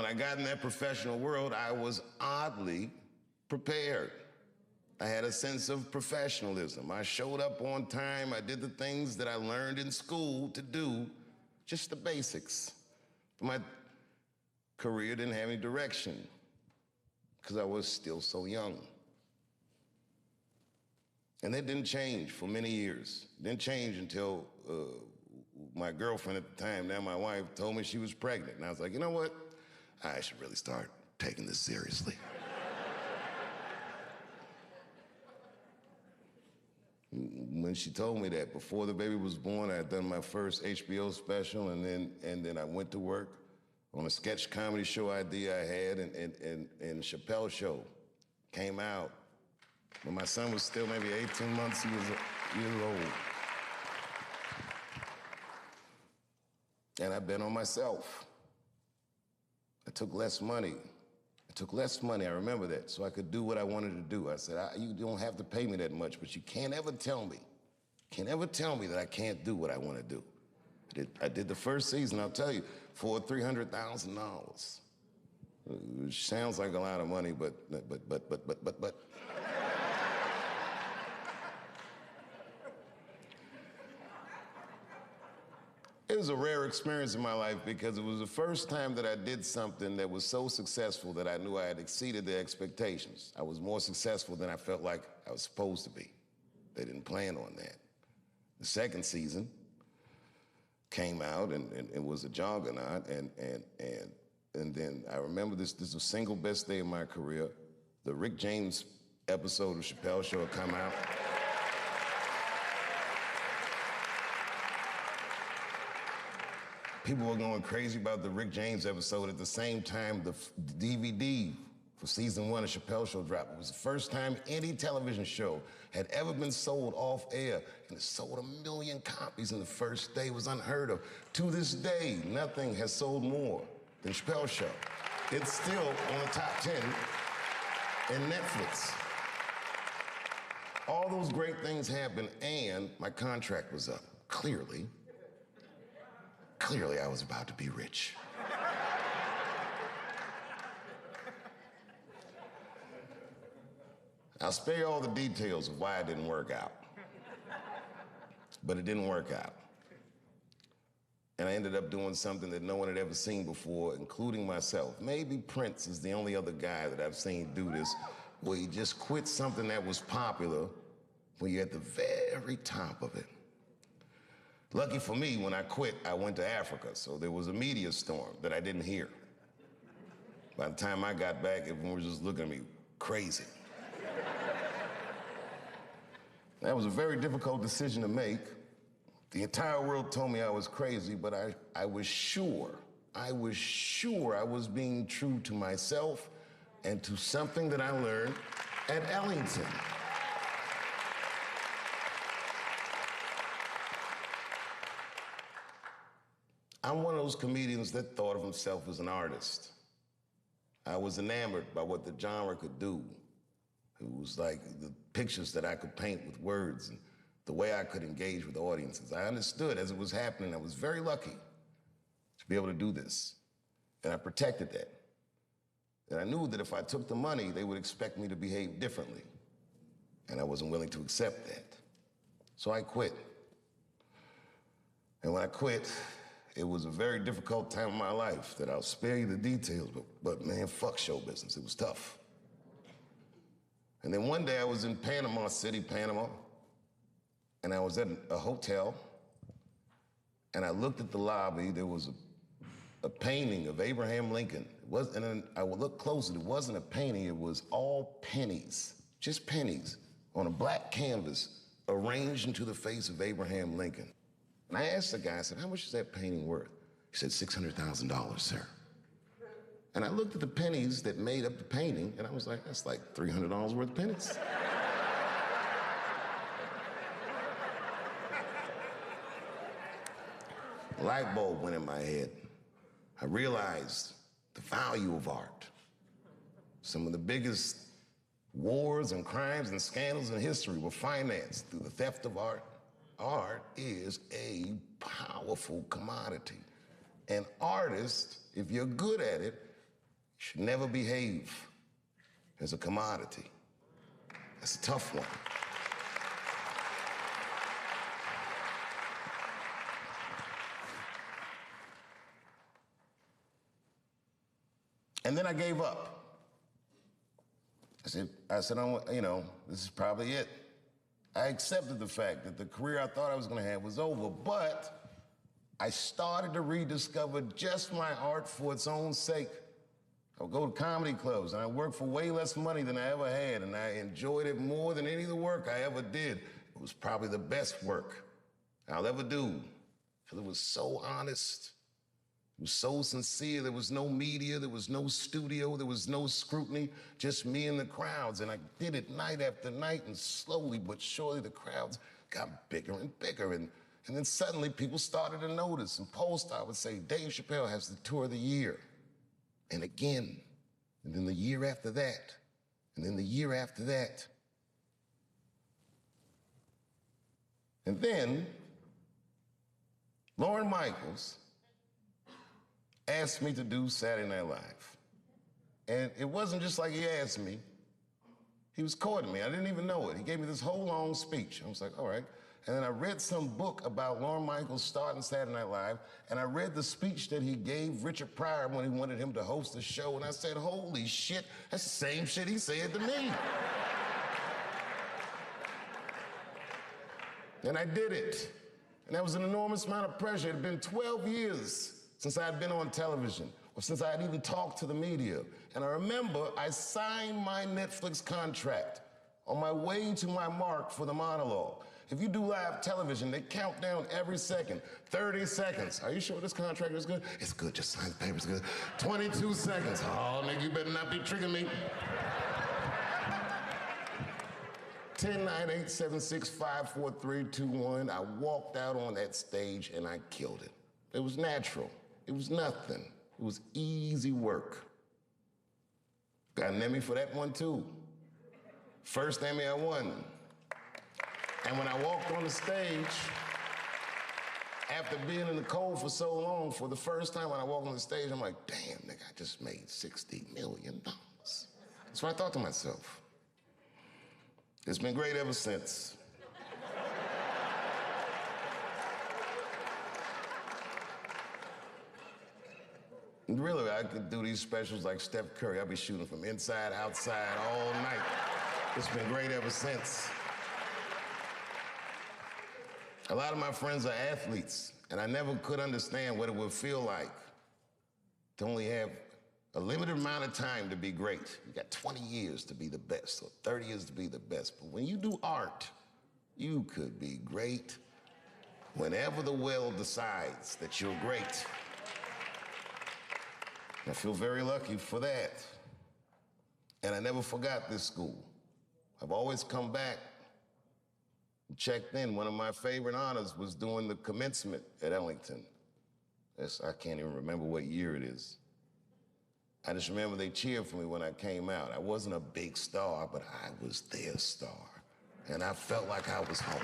when I got in that professional world, I was oddly prepared. I had a sense of professionalism. I showed up on time. I did the things that I learned in school to do, just the basics. But my career didn't have any direction because I was still so young. And that didn't change for many years. It didn't change until my girlfriend at the time, now my wife, told me she was pregnant. And I was like, you know what? I should really start taking this seriously. When she told me that, before the baby was born, I had done my first HBO special, and then I went to work on a sketch comedy show idea I had, and Chappelle show came out. When my son was still maybe 18 months years old. And I bet on myself. I took less money. I remember that, so I could do what I wanted to do. I said, you don't have to pay me that much, but you can't ever tell me that I can't do what I want to do. I did the first season, I'll tell you, for $300,000. Which sounds like a lot of money, but. It was a rare experience in my life because it was the first time that I did something that was so successful that I knew I had exceeded their expectations. I was more successful than I felt like I was supposed to be. They didn't plan on that. The second season came out and it was a juggernaut, and then I remember this was the single best day of my career. The Rick James episode of Chappelle Show had come out. People were going crazy about the Rick James episode. At the same time, the DVD for season 1 of Chappelle Show dropped. It was the first time any television show had ever been sold off air, and it sold 1 million copies in the first day. It was unheard of. To this day, nothing has sold more than Chappelle Show. It's still on the top 10 in Netflix. All those great things happened, and my contract was up, clearly. Clearly, I was about to be rich. I'll spare you all the details of why it didn't work out. But it didn't work out. And I ended up doing something that no one had ever seen before, including myself. Maybe Prince is the only other guy that I've seen do this, where he just quit something that was popular when you're at the very top of it. Lucky for me, when I quit, I went to Africa, so there was a media storm that I didn't hear. By the time I got back, everyone was just looking at me crazy. That was a very difficult decision to make. The entire world told me I was crazy, but I was sure I was being true to myself and to something that I learned at Ellington. I'm one of those comedians that thought of himself as an artist. I was enamored by what the genre could do. It was like the pictures that I could paint with words and the way I could engage with audiences. I understood as it was happening. I was very lucky to be able to do this. And I protected that. And I knew that if I took the money, they would expect me to behave differently. And I wasn't willing to accept that. So I quit. And when I quit, it was a very difficult time in my life that I'll spare you the details, but man, fuck show business. It was tough. And then one day I was in Panama City, Panama, and I was at a hotel, and I looked at the lobby. There was a painting of Abraham Lincoln. And then I would look closer. It wasn't a painting. It was all pennies, just pennies, on a black canvas arranged into the face of Abraham Lincoln. And I asked the guy, I said, how much is that painting worth? He said, $600,000, sir. And I looked at the pennies that made up the painting, and I was like, that's like $300 worth of pennies. A light bulb went in my head. I realized the value of art. Some of the biggest wars and crimes and scandals in history were financed through the theft of art. Art is a powerful commodity. And artists, if you're good at it, should never behave as a commodity. That's a tough one. And then I gave up. I said, this is probably it. I accepted the fact that the career I thought I was gonna have was over, but I started to rediscover just my art for its own sake. I would go to comedy clubs, and I worked for way less money than I ever had, and I enjoyed it more than any of the work I ever did. It was probably the best work I'll ever do, because it was so honest. It was so sincere. There was no media, there was no studio, there was no scrutiny, just me and the crowds. And I did it night after night, and slowly but surely the crowds got bigger and bigger. And then suddenly people started to notice, and Polestar would say, Dave Chappelle has the tour of the year. And again, and then the year after that, and then the year after that. And then Lorne Michaels asked me to do Saturday Night Live. And it wasn't just like he asked me, he was courting me. I didn't even know it. He gave me this whole long speech. I was like, all right. And then I read some book about Lorne Michaels starting Saturday Night Live, and I read the speech that he gave Richard Pryor when he wanted him to host the show, and I said, holy shit, that's the same shit he said to me. And I did it. And that was an enormous amount of pressure. It had been 12 years since I had been on television, or since I had even talked to the media. And I remember I signed my Netflix contract on my way to my mark for the monologue. If you do live television, they count down every second. 30 seconds. Are you sure this contract is good? It's good, just sign the paper, it's good. 22 seconds. Oh, nigga, you better not be tricking me. 10, 9, 8, 7, 6, 5, 4, 3, 2, 1. I walked out on that stage and I killed it. It was natural. It was nothing. It was easy work. Got an Emmy for that one too. First Emmy I won. And when I walked on the stage, after being in the cold for so long, for the first time when I walked on the stage, I'm like, damn, nigga, I just made $60 million. That's what I thought to myself. It's been great ever since. Really, I could do these specials like Steph Curry. I'll be shooting from inside, outside, all night. It's been great ever since. A lot of my friends are athletes, and I never could understand what it would feel like to only have a limited amount of time to be great. You got 20 years to be the best, or 30 years to be the best. But when you do art, you could be great whenever the will decides that you're great. I feel very lucky for that. And I never forgot this school. I've always come back and checked in. One of my favorite honors was doing the commencement at Ellington. I can't even remember what year it is. I just remember they cheered for me when I came out. I wasn't a big star, but I was their star. And I felt like I was home.